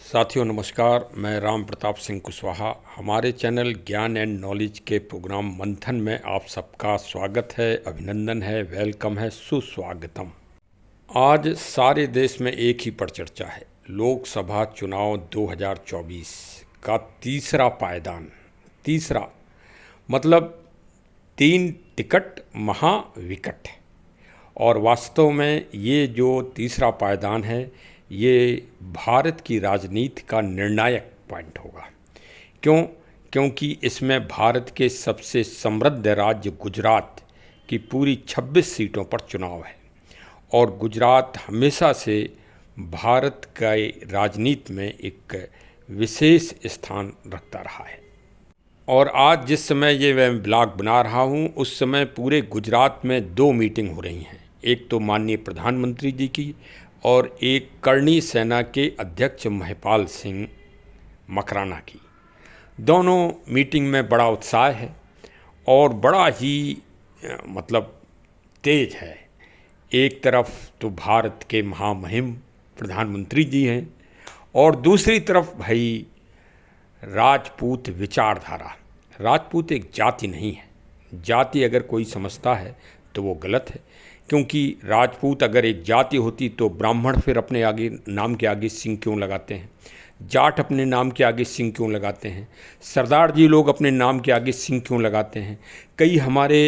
साथियों नमस्कार, मैं राम प्रताप सिंह कुशवाहा। हमारे चैनल ज्ञान एंड नॉलेज के प्रोग्राम मंथन में आप सबका स्वागत है, अभिनंदन है, वेलकम है, सुस्वागतम। आज सारे देश में एक ही पर चर्चा है, लोकसभा चुनाव 2024 का तीसरा पायदान। तीसरा मतलब 3 टिकट महाविकट। और वास्तव में ये जो तीसरा पायदान है ये भारत की राजनीति का निर्णायक पॉइंट होगा। क्योंकि इसमें भारत के सबसे समृद्ध राज्य गुजरात की पूरी 26 सीटों पर चुनाव है और गुजरात हमेशा से भारत के राजनीति में एक विशेष स्थान रखता रहा है। और आज जिस समय ये मैं ब्लॉग बना रहा हूँ उस समय पूरे गुजरात में 2 मीटिंग हो रही हैं। एक तो माननीय प्रधानमंत्री जी की और एक करणी सेना के अध्यक्ष महिपाल सिंह मकराना की। दोनों मीटिंग में बड़ा उत्साह है और बड़ा ही तेज है। एक तरफ तो भारत के महामहिम प्रधानमंत्री जी हैं और दूसरी तरफ भाई राजपूत विचारधारा। राजपूत एक जाति नहीं है। जाति अगर कोई समझता है तो वो गलत है, क्योंकि राजपूत अगर एक जाति होती तो ब्राह्मण फिर अपने आगे नाम के आगे सिंह क्यों लगाते हैं, जाट अपने नाम के आगे सिंह क्यों लगाते हैं, सरदार जी लोग अपने नाम के आगे सिंह क्यों लगाते हैं, कई हमारे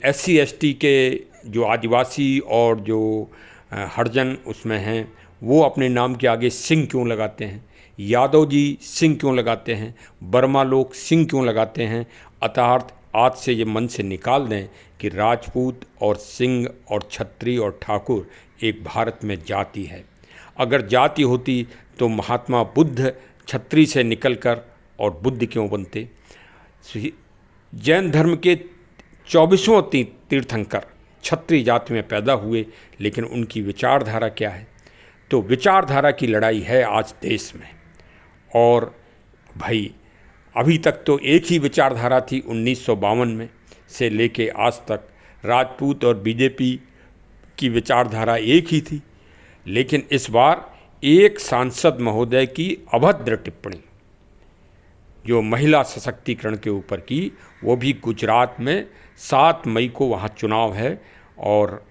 SC ST के जो आदिवासी और जो हरिजन उसमें हैं वो अपने नाम के आगे सिंह क्यों लगाते हैं, यादव जी सिंह क्यों लगाते हैं, वर्मा लोग सिंह क्यों लगाते हैं। अर्थात आज से ये मन से निकाल दें कि राजपूत और सिंह और छत्री और ठाकुर एक भारत में जाति है। अगर जाति होती तो महात्मा बुद्ध छत्री से निकलकर और बुद्ध क्यों बनते। जैन धर्म के 24वें तीर्थंकर छत्री जाति में पैदा हुए, लेकिन उनकी विचारधारा क्या है। तो विचारधारा की लड़ाई है आज देश में। और भाई अभी तक तो एक ही विचारधारा थी 1952 में से लेके आज तक। राजपूत और बीजेपी की विचारधारा एक ही थी, लेकिन इस बार एक सांसद महोदय की अभद्र टिप्पणी जो महिला सशक्तिकरण के ऊपर की, वो भी गुजरात में 7 मई को वहाँ चुनाव है और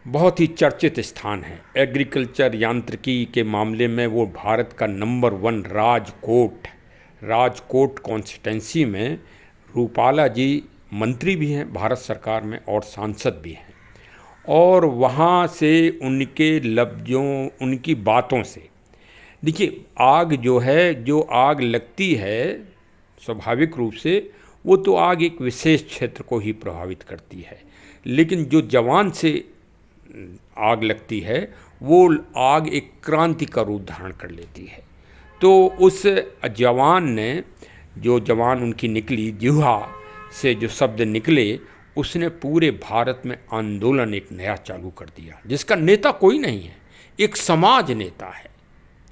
बहुत ही चर्चित स्थान है। एग्रीकल्चर यांत्रिकी के मामले में वो भारत का नंबर 1 राजकोट कॉन्स्टिट्यूंसी में रूपाला जी मंत्री भी हैं भारत सरकार में और सांसद भी हैं। और वहाँ से उनके लफ्ज़ों, उनकी बातों से देखिए, आग जो है, जो आग लगती है स्वाभाविक रूप से वो तो आग एक विशेष क्षेत्र को ही प्रभावित करती है, लेकिन जो जवान से आग लगती है वो आग एक क्रांति का रूप धारण कर लेती है। तो उस जवान ने, जो जवान उनकी निकली जिह्वा से जो शब्द निकले, उसने पूरे भारत में आंदोलन एक नया चालू कर दिया, जिसका नेता कोई नहीं है, एक समाज नेता है,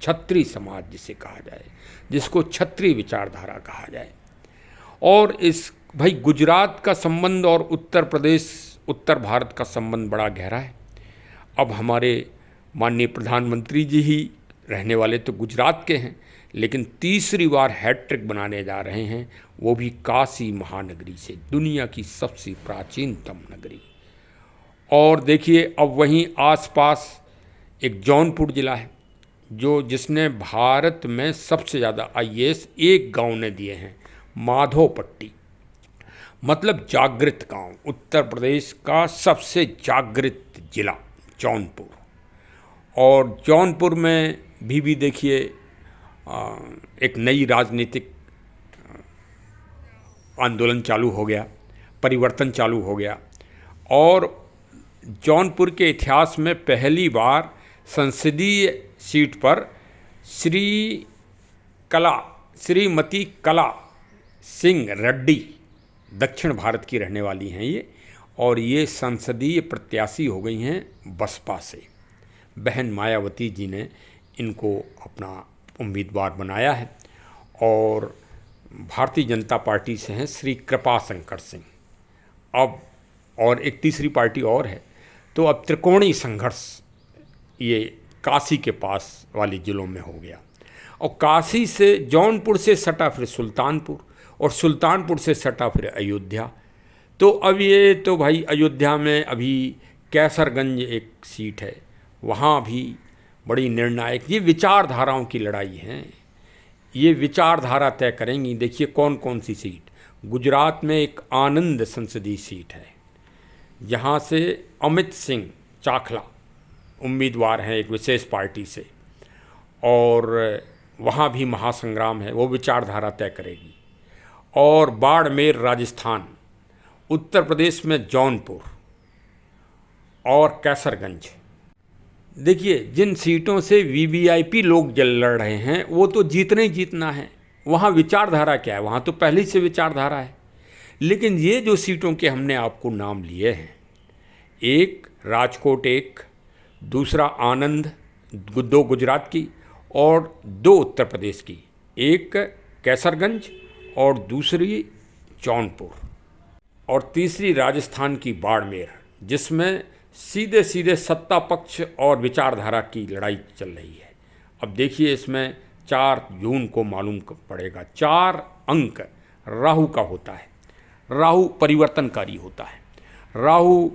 छत्री समाज जिसे कहा जाए, जिसको छत्री विचारधारा कहा जाए। और इस भाई गुजरात का संबंध और उत्तर प्रदेश, उत्तर भारत का संबंध बड़ा गहरा है। अब हमारे माननीय प्रधानमंत्री जी ही रहने वाले तो गुजरात के हैं, लेकिन तीसरी बार हैट्रिक बनाने जा रहे हैं, वो भी काशी महानगरी से, दुनिया की सबसे प्राचीनतम नगरी। और देखिए अब वहीं आसपास एक जौनपुर ज़िला है जिसने भारत में सबसे ज़्यादा IAS एक गांव ने दिए हैं, माधोपट्टी, मतलब जागृत गांव। उत्तर प्रदेश का सबसे जागृत जिला जौनपुर। और जौनपुर में भी देखिए एक नई राजनीतिक आंदोलन चालू हो गया, परिवर्तन चालू हो गया। और जौनपुर के इतिहास में पहली बार संसदीय सीट पर श्रीमती कला सिंह रेड्डी, दक्षिण भारत की रहने वाली हैं ये, और ये संसदीय प्रत्याशी हो गई हैं बसपा से। बहन मायावती जी ने इनको अपना उम्मीदवार बनाया है। और भारतीय जनता पार्टी से हैं श्री कृपा शंकर सिंह। अब और एक तीसरी पार्टी और है। तो अब त्रिकोणीय संघर्ष ये काशी के पास वाले ज़िलों में हो गया। और काशी से जौनपुर से सटा फिर सुल्तानपुर, और सुल्तानपुर से सटा फिर अयोध्या। तो अब ये तो भाई अयोध्या में अभी कैसरगंज एक सीट है, वहाँ भी बड़ी निर्णायक, ये विचारधाराओं की लड़ाई है, ये विचारधारा तय करेंगी। देखिए कौन कौन सी सीट। गुजरात में एक आनंद संसदीय सीट है, जहाँ से अमित सिंह चाखला उम्मीदवार हैं एक विशेष पार्टी से, और वहाँ भी महासंग्राम है, वो विचारधारा तय करेगी। और बाड़मेर राजस्थान, उत्तर प्रदेश में जौनपुर और कैसरगंज। देखिए जिन सीटों से वीवीआईपी लोग लड़ रहे हैं वो तो जीतना ही जीतना है, वहाँ विचारधारा क्या है, वहाँ तो पहले से विचारधारा है। लेकिन ये जो सीटों के हमने आपको नाम लिए हैं, एक राजकोट, एक दूसरा आनंद, दो गुजरात की और दो उत्तर प्रदेश की, एक कैसरगंज और दूसरी जौनपुर, और तीसरी राजस्थान की बाड़मेर, जिसमें सीधे सीधे सत्ता पक्ष और विचारधारा की लड़ाई चल रही है। अब देखिए इसमें 4 जून को मालूम पड़ेगा। 4 अंक राहु का होता है, राहु परिवर्तनकारी होता है, राहु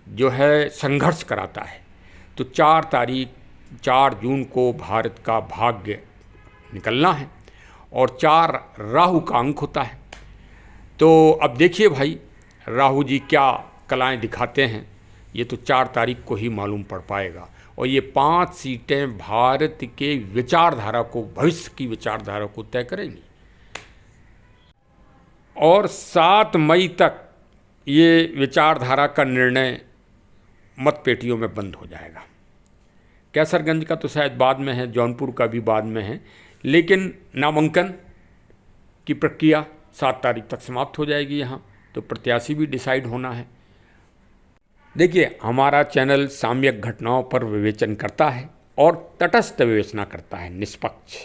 जो है संघर्ष कराता है। तो 4 जून को भारत का भाग्य निकलना है और 4 राहु का अंक होता है। तो अब देखिए भाई राहु जी क्या कलाएं दिखाते हैं, ये तो 4 तारीख को ही मालूम पड़ पाएगा। और ये 5 सीटें भारत के विचारधारा को, भविष्य की विचारधारा को तय करेंगी। और 7 मई तक ये विचारधारा का निर्णय मतपेटियों में बंद हो जाएगा। कैसरगंज का तो शायद बाद में है, जौनपुर का भी बाद में है, लेकिन नामांकन की प्रक्रिया 7 तारीख तक समाप्त हो जाएगी यहाँ, तो प्रत्याशी भी डिसाइड होना है। देखिए हमारा चैनल सामयिक घटनाओं पर विवेचन करता है और तटस्थ विवेचना करता है, निष्पक्ष।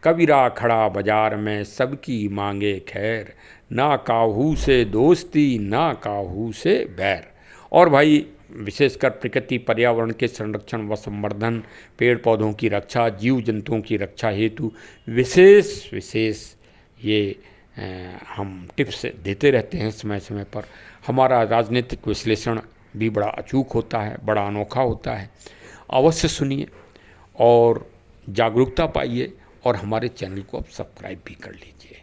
कबीरा खड़ा बाजार में सबकी मांगे खैर, ना काहू से दोस्ती ना काहू से बैर। और भाई विशेषकर प्रकृति पर्यावरण के संरक्षण व संवर्धन, पेड़ पौधों की रक्षा, जीव जंतुओं की रक्षा हेतु विशेष ये हम टिप्स देते रहते हैं समय समय पर। हमारा राजनीतिक विश्लेषण भी बड़ा अचूक होता है, बड़ा अनोखा होता है। अवश्य सुनिए और जागरूकता पाइए, और हमारे चैनल को आप सब्सक्राइब भी कर लीजिए।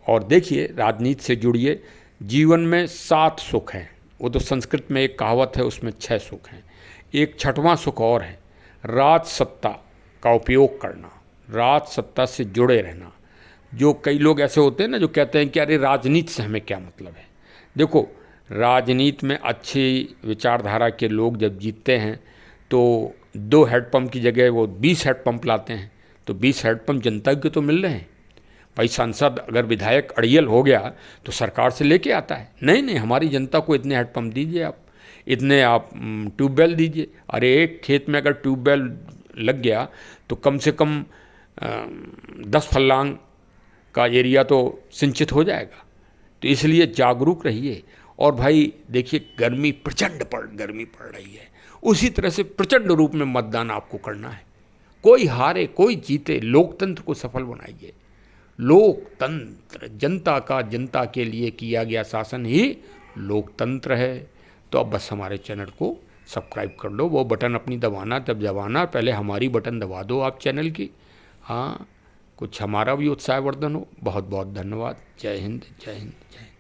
और देखिए राजनीति से जुड़िए। जीवन में 7 सुख हैं, वो तो संस्कृत में एक कहावत है, उसमें 6 सुख हैं। एक 6वां सुख और है, राज सत्ता का उपयोग करना, राज सत्ता से जुड़े रहना। जो कई लोग ऐसे होते हैं ना जो कहते हैं कि अरे राजनीति से हमें क्या मतलब है। देखो राजनीति में अच्छी विचारधारा के लोग जब जीतते हैं तो 2 हैंडपम्प की जगह वो 20 हैंडपम्प लाते हैं, तो 20 हैंडपम्प जनता के तो मिल रहे हैं। भाई सांसद अगर विधायक अड़ियल हो गया तो सरकार से लेके आता है, नहीं हमारी जनता को इतने हैंडपम्प दीजिए, आप इतने आप ट्यूबवेल दीजिए। अरे एक खेत में अगर ट्यूबवेल लग गया तो कम से कम 10 फल्लांग का एरिया तो सिंचित हो जाएगा। तो इसलिए जागरूक रहिए। और भाई देखिए गर्मी पड़ रही है, उसी तरह से प्रचंड रूप में मतदान आपको करना है। कोई हारे कोई जीते, लोकतंत्र को सफल बनाइए। लोकतंत्र जनता का, जनता के लिए किया गया शासन ही लोकतंत्र है। तो अब बस हमारे चैनल को सब्सक्राइब कर लो, वो बटन अपनी दबाना तब दबाना, पहले हमारी बटन दबा दो आप चैनल की। हाँ, कुछ हमारा भी उत्साहवर्धन हो। बहुत बहुत धन्यवाद। जय हिंद, जय हिंद, जय हिंद।